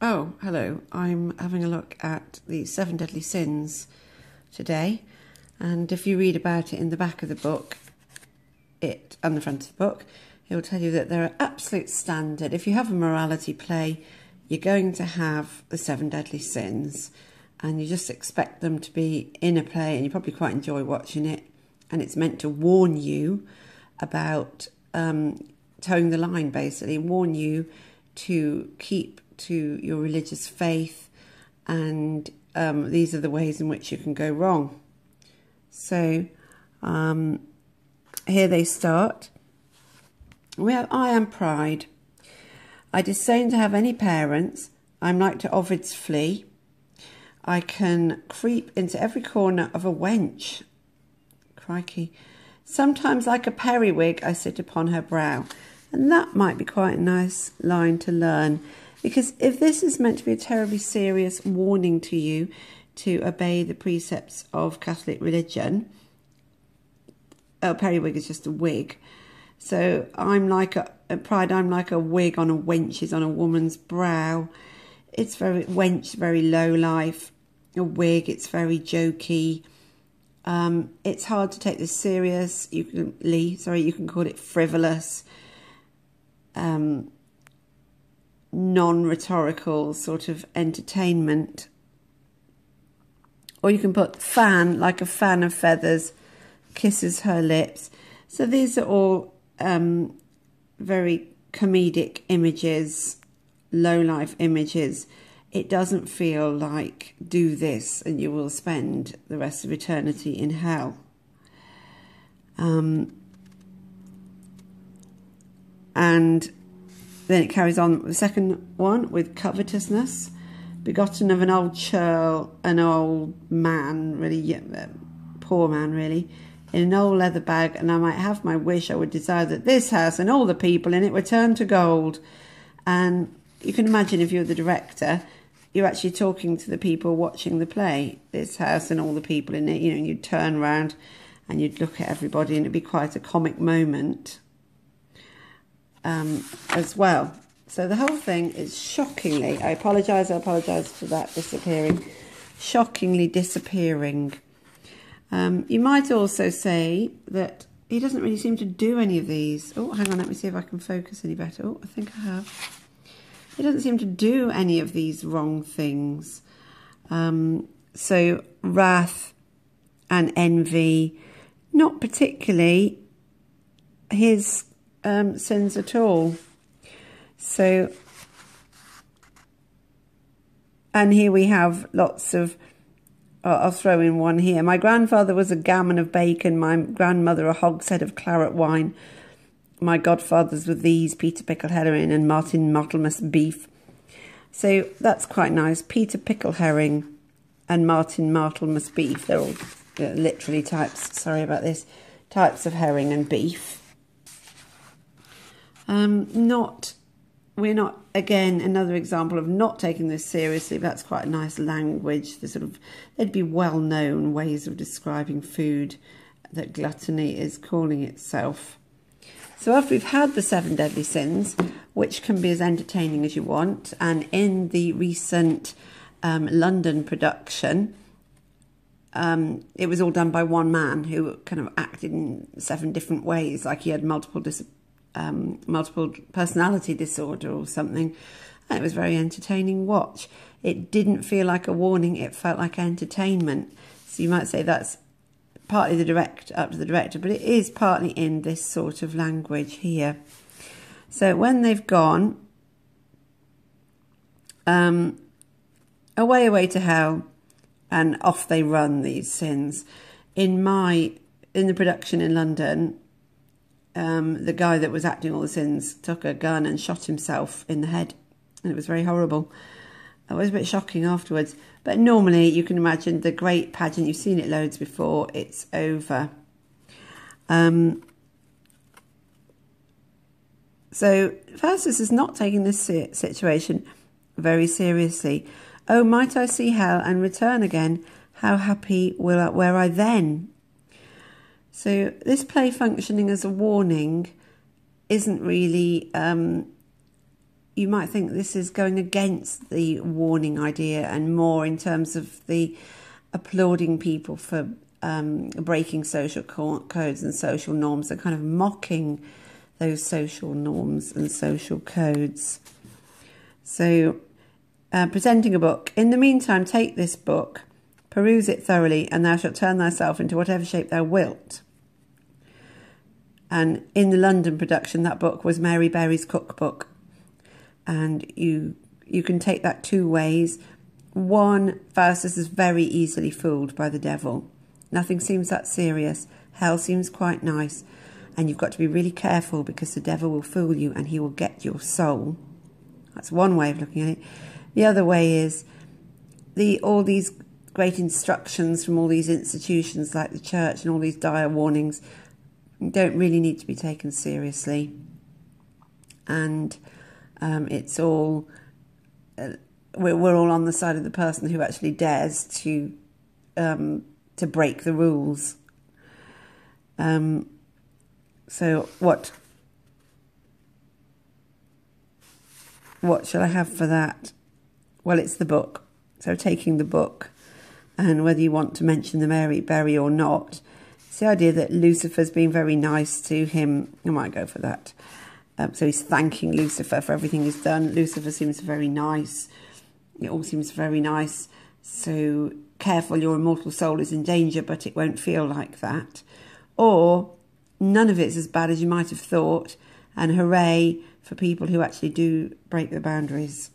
Oh, hello. I'm having a look at the 7 deadly sins today. And if you read about it in the back of the book, and the front of the book, it will tell you that they're absolute standard. If you have a morality play, you're going to have the 7 deadly sins, and you just expect them to be in a play, and you probably quite enjoy watching it. And it's meant to warn you about towing the line, basically, warn you to keep to your religious faith, and these are the ways in which you can go wrong. So here they start. We have, I am pride. I disdain to have any parents. I'm like to Ovid's flea. I can creep into every corner of a wench. Crikey. Sometimes like a periwig I sit upon her brow. And that might be quite a nice line to learn. Because if this is meant to be a terribly serious warning to you to obey the precepts of Catholic religion, periwig is just a wig. So I'm like pride, I'm like a wig on a wench's, on a woman's brow. It's very wench, very low life. A wig, it's very jokey. It's hard to take this serious. You can call it frivolous. Non-rhetorical sort of entertainment. Or you can put fan, like a fan of feathers, kisses her lips. So these are all very comedic images, low-life images. It doesn't feel like do this and you will spend the rest of eternity in hell. And then it carries on with the second one with covetousness, begotten of an old churl, an old man, really poor man really, in an old leather bag, and I might have my wish. I would desire that this house and all the people in it were turned to gold. And you can imagine if you're the director, you're actually talking to the people watching the play. This house and all the people in it, you know, and you'd turn around and you'd look at everybody, and it'd be quite a comic moment as well. So the whole thing is shockingly, I apologise for that disappearing, shockingly disappearing. You might also say that he doesn't really seem to do any of these. Oh, hang on, let me see if I can focus any better. Oh, I think I have. He doesn't seem to do any of these wrong things. So wrath and envy, not particularly his sins at all. So, and here we have lots of, I'll throw in one here. My grandfather was a gammon of bacon, my grandmother a hogshead of claret wine. My godfathers were these, Peter Pickle Herring and Martin Martelmas beef. So that's quite nice. Peter Pickle Herring and Martin Martelmas beef. They're all literally types, sorry about this, types of herring and beef. We're not, again, another example of not taking this seriously, but that's quite a nice language. They'd be well-known ways of describing food that gluttony is calling itself. So after we've had the 7 deadly sins, which can be as entertaining as you want, and in the recent London production, it was all done by one man who kind of acted in 7 different ways, like he had multiple personality disorder or something. And it was a very entertaining watch. It didn't feel like a warning, it felt like entertainment. So you might say that's partly up to the director, but it is partly in this sort of language here. So when they've gone away to hell, and off they run, these sins. In the production in London, the guy that was acting all the sins took a gun and shot himself in the head, and it was very horrible. It was a bit shocking afterwards, but normally you can imagine the great pageant, you've seen it loads before, it's over. So Faustus is not taking this situation very seriously. Oh, might I see hell and return again? How happy were I then? So this play functioning as a warning isn't really you might think this is going against the warning idea and more in terms of the applauding people for breaking social codes and social norms, and kind of mocking those social norms and social codes. So, presenting a book. In the meantime, take this book, peruse it thoroughly, and thou shalt turn thyself into whatever shape thou wilt. And in the London production, that book was Mary Berry's cookbook. And you can take that two ways. One, Faustus is very easily fooled by the devil. Nothing seems that serious. Hell seems quite nice. And you've got to be really careful, because the devil will fool you and he will get your soul. That's one way of looking at it. The other way is all these great instructions from all these institutions like the church and all these dire warnings don't really need to be taken seriously. And it's all, we're all on the side of the person who actually dares to break the rules. So what shall I have for that? Well, it's the book. So taking the book, and whether you want to mention the Mary Berry or not, it's the idea that Lucifer's being very nice to him. I might go for that. So he's thanking Lucifer for everything he's done. Lucifer seems very nice. It all seems very nice. So careful, your immortal soul is in danger, but it won't feel like that. Or none of it's as bad as you might have thought, and hooray for people who actually do break the boundaries.